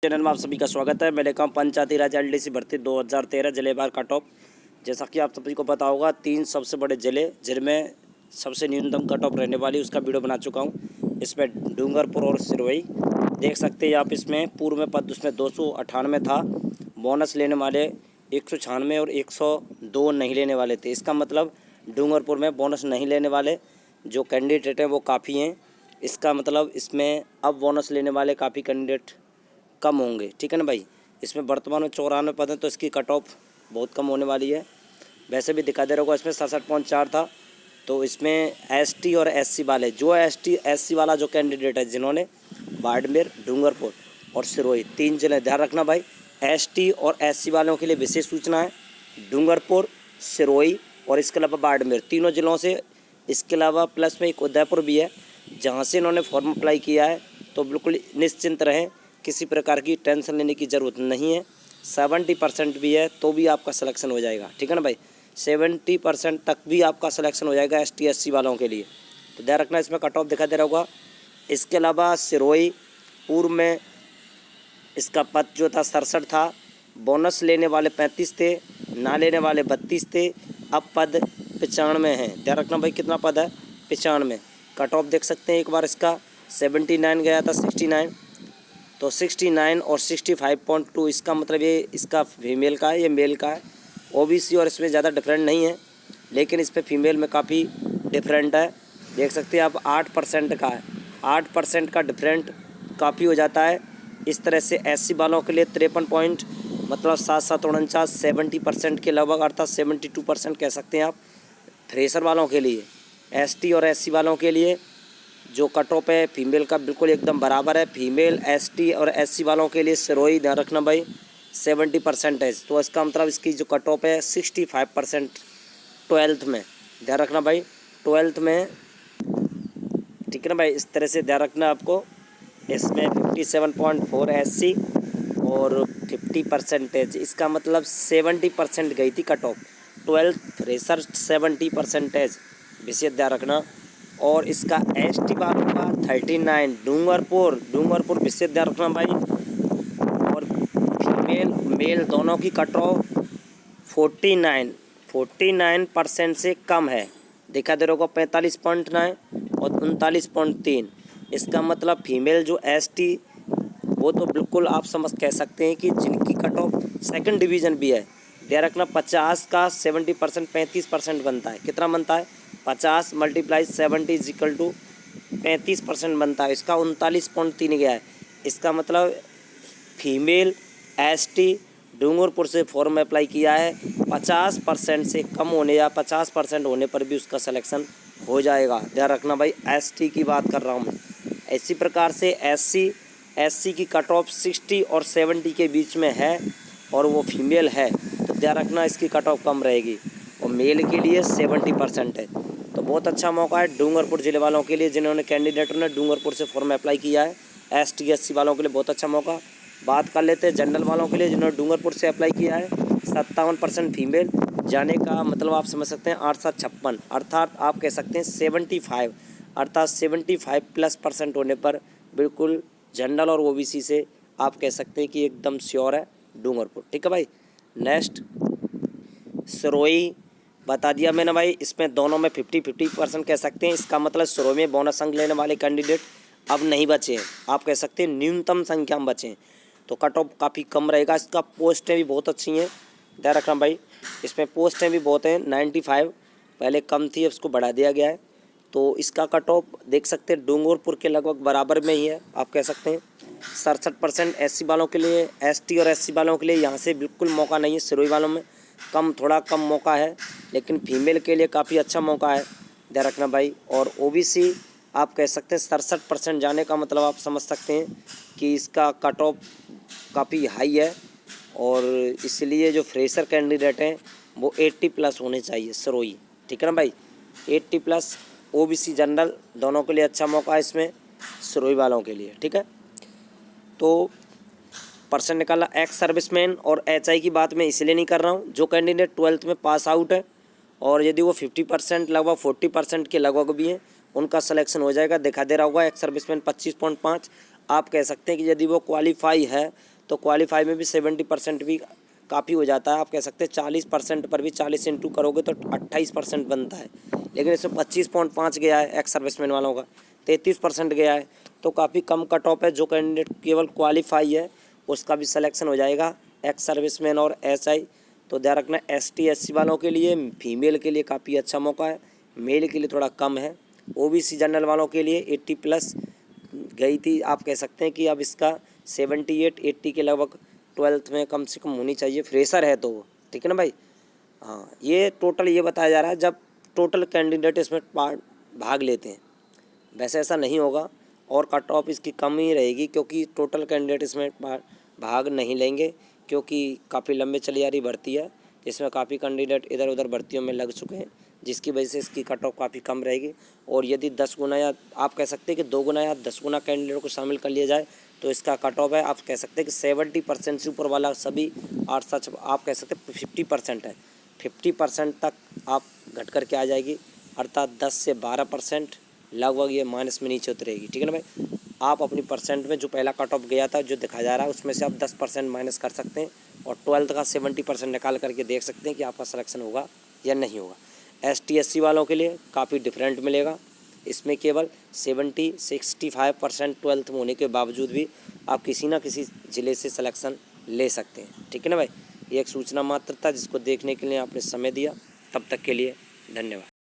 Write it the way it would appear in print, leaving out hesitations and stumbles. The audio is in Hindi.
चैनल में आप सभी का स्वागत है। मेरे काम पंचायती राज एलडीसी भर्ती 2013 जिलेवार कट ऑफ। जैसा कि आप सभी को पता होगा, 3 सबसे बड़े जिले जिनमें सबसे न्यूनतम कट ऑफ रहने वाली उसका वीडियो बना चुका हूं। इसमें डूंगरपुर और सिरोही देख सकते हैं आप। इसमें पूर्व में पद उसमें 298 था, बोनस लेने वाले 196 और 102 नहीं लेने वाले थे। इसका मतलब डूंगरपुर में बोनस नहीं लेने वाले जो कैंडिडेट हैं वो काफ़ी हैं। इसका मतलब इसमें अब बोनस लेने वाले काफ़ी कैंडिडेट कम होंगे, ठीक है ना भाई। इसमें वर्तमान में 94 पद हैं, तो इसकी कट ऑफ बहुत कम होने वाली है। वैसे भी दिखा दे रहा होगा, इसमें 67.4 था। तो इसमें एसटी और एससी वाले, जो एसटी एससी वाला जो कैंडिडेट है, जिन्होंने बाड़मेर, डूंगरपुर और सिरोही 3 जिले, ध्यान रखना भाई। एसटी और एससी वालों के लिए विशेष सूचना है। डूंगरपुर, सिरोही और इसके अलावा बाड़मेर, तीनों जिलों से, इसके अलावा प्लस में एक उदयपुर भी है जहाँ से इन्होंने फॉर्म अप्लाई किया है। तो बिल्कुल निश्चिंत रहें, किसी प्रकार की टेंशन लेने की ज़रूरत नहीं है। 70% भी है तो भी आपका सिलेक्शन हो जाएगा, ठीक है ना भाई। 70% तक भी आपका सिलेक्शन हो जाएगा एसटी एससी वालों के लिए। तो ध्यान रखना, इसमें कट ऑफ दिखा दे रहा होगा। इसके अलावा सिरोही, पूर्व में इसका पद जो था 67 था, बोनस लेने वाले 35 थे, ना लेने वाले 32 थे। अब पद 95 है। ध्यान रखना भाई, कितना पद है? 95। कट ऑफ देख सकते हैं एक बार, इसका 79 गया था, 69। तो 69 और 65.2, इसका मतलब ये इसका फीमेल का है, ये मेल का है। ओबीसी और इसमें ज़्यादा डिफरेंट नहीं है, लेकिन इस पर फीमेल में काफ़ी डिफरेंट है। देख सकते हैं आप, 8% का है। 8% का डिफरेंट काफ़ी हो जाता है। इस तरह से एससी वालों के लिए 53 पॉइंट, मतलब 7-7-49, 70% के लगभग, अर्थात 72% कह सकते हैं आप। फ्रेशर वालों के लिए, एसटी और एससी वालों के लिए जो कट ऑफ है फीमेल का बिल्कुल एकदम बराबर है। फीमेल एसटी और एससी वालों के लिए सिरोही, ध्यान रखना भाई, 70%। तो इसका मतलब इसकी जो कट ऑफ है 65% 12th में। ध्यान रखना भाई, 12th में, ठीक है ना भाई। इस तरह से ध्यान रखना आपको। इसमें 57.4 एससी और 50%, इसका मतलब 70% गई थी कट ऑफ। 12th फ्रेशर 70%, विशेष ध्यान रखना। और इसका एसटी वालों का 39, डूंगरपुर विशेष ध्यान रखना भाई। और फीमेल मेल दोनों की कट ऑफ 49% से कम है। देखा दे रहा होगा, 45.9 और 39.3। इसका मतलब फीमेल जो एसटी, वो तो बिल्कुल आप समझ कह सकते हैं कि जिनकी कट ऑफ सेकंड डिवीज़न भी है। ध्यान रखना, 50 का 70% 35% बनता है। कितना बनता है? 50 × 70 = 35% बनता है। इसका 39.3 गया है। इसका मतलब फीमेल एसटी डूंगरपुर से फॉर्म अप्लाई किया है, 50% से कम होने या 50% होने पर भी उसका सिलेक्शन हो जाएगा। ध्यान रखना भाई, एसटी की बात कर रहा हूँ मैं। इसी प्रकार से एससी की कट ऑफ 60 और 70 के बीच में है और वो फीमेल है, तो ध्यान रखना इसकी कट ऑफ कम रहेगी। और मेल के लिए 70% है। तो बहुत अच्छा मौका है डूंगरपुर ज़िले वालों के लिए, जिन्होंने कैंडिडेटों ने डूंगरपुर से फॉर्म अप्लाई किया है। एसटी एससी वालों के लिए बहुत अच्छा मौका। बात कर लेते हैं जनरल वालों के लिए, जिन्होंने डूंगरपुर से अप्लाई किया है। 57% फीमेल जाने का मतलब आप समझ सकते हैं, 8-7-56, अर्थात आप कह सकते हैं 75, अर्थात 75+% होने पर बिल्कुल जनरल और ओबीसी से आप कह सकते हैं कि एकदम श्योर है डूंगरपुर, ठीक है भाई। नेक्स्ट सिरोही बता दिया मैंने भाई। इसमें दोनों में 50-50% कह सकते हैं। इसका मतलब सिरोही में बोनस अंक लेने वाले कैंडिडेट अब नहीं बचे हैं, आप कह सकते हैं न्यूनतम संख्या में बचे हैं। तो कट ऑफ काफ़ी कम रहेगा। इसका पोस्टें भी बहुत अच्छी हैं, ध्यान रखना भाई। इसमें पोस्टें भी बहुत हैं, 95 पहले कम थी, उसको बढ़ा दिया गया है। तो इसका कट ऑफ देख सकते हैं डूंगरपुर के लगभग बराबर में ही है, आप कह सकते हैं। 67% एससी वालों के लिए, एसटी और एससी वालों के लिए यहाँ से बिल्कुल मौका नहीं है। सिरोही वालों में थोड़ा कम मौका है, लेकिन फीमेल के लिए काफ़ी अच्छा मौका है, ध्यान रखना भाई। और ओबीसी आप कह सकते हैं 67% जाने का मतलब आप समझ सकते हैं कि इसका कट ऑफ काफ़ी हाई है। और इसलिए जो फ्रेशर कैंडिडेट हैं वो 80+ होने चाहिए सिरोही, ठीक है ना भाई। 80+, ओबीसी जनरल दोनों के लिए अच्छा मौका है इसमें, सिरोही वालों के लिए, ठीक है। तो पर्सन निकाला। एक्स सर्विसमैन और एचआई की बात मैं इसलिए नहीं कर रहा हूँ, जो कैंडिडेट 12th में पास आउट है और यदि वो 50% लगभग 40% के लगभग भी हैं, उनका सिलेक्शन हो जाएगा। दिखा दे रहा होगा एक्स सर्विसमैन 25.5। आप कह सकते हैं कि यदि वो क्वालिफाई है तो क्वालिफाई में भी 70% भी काफ़ी हो जाता है। आप कह सकते हैं 40% पर भी 40 इंटू करोगे तो 28% बनता है, लेकिन इसमें 25.5 गया है एक्स सर्विसमैन वालों का, 33% गया है, तो काफ़ी कम कट ऑफ है। जो कैंडिडेट केवल क्वालिफाई है उसका भी सिलेक्शन हो जाएगा, एक्स सर्विसमैन और एसआई। तो ध्यान रखना, एसटी एससी वालों के लिए, फीमेल के लिए काफ़ी अच्छा मौका है, मेल के लिए थोड़ा कम है। ओबीसी जनरल वालों के लिए 80+ गई थी, आप कह सकते हैं कि अब इसका 78-80 के लगभग 12th में कम से कम होनी चाहिए, फ्रेशर है तो, ठीक है ना भाई। हाँ, ये टोटल ये बताया जा रहा है जब टोटल कैंडिडेट इसमें भाग लेते हैं, वैसे ऐसा नहीं होगा और कट ऑफ इसकी कम ही रहेगी, क्योंकि टोटल कैंडिडेट इसमें भाग नहीं लेंगे, क्योंकि काफ़ी लंबे चली आ रही भर्ती है, जिसमें काफ़ी कैंडिडेट इधर उधर भर्तियों में लग चुके हैं, जिसकी वजह से इसकी कट ऑफ काफ़ी कम रहेगी। और यदि 10 गुना या आप कह सकते हैं कि 2 गुना या 10 गुना कैंडिडेट को शामिल कर लिया जाए तो इसका कट ऑफ है, आप कह सकते हैं कि 70% से ऊपर वाला सभी, और सच आप कह सकते हैं 50% है, 50% तक आप घट करके आ जाएगी, अर्थात 10 से 12% लगभग ये माइनस में नीचे उतरेगी, ठीक है ना भाई। आप अपनी परसेंट में जो पहला कट ऑफ गया था जो दिखाया जा रहा है उसमें से आप 10% माइनस कर सकते हैं और 12th का 70% निकाल करके देख सकते हैं कि आपका सिलेक्शन होगा या नहीं होगा। एसटी एससी वालों के लिए काफ़ी डिफरेंट मिलेगा, इसमें केवल 65% 12th में होने के बावजूद भी आप किसी ना किसी ज़िले से सिलेक्शन ले सकते हैं, ठीक है ना भाई। ये एक सूचना मात्र था जिसको देखने के लिए आपने समय दिया, तब तक के लिए धन्यवाद।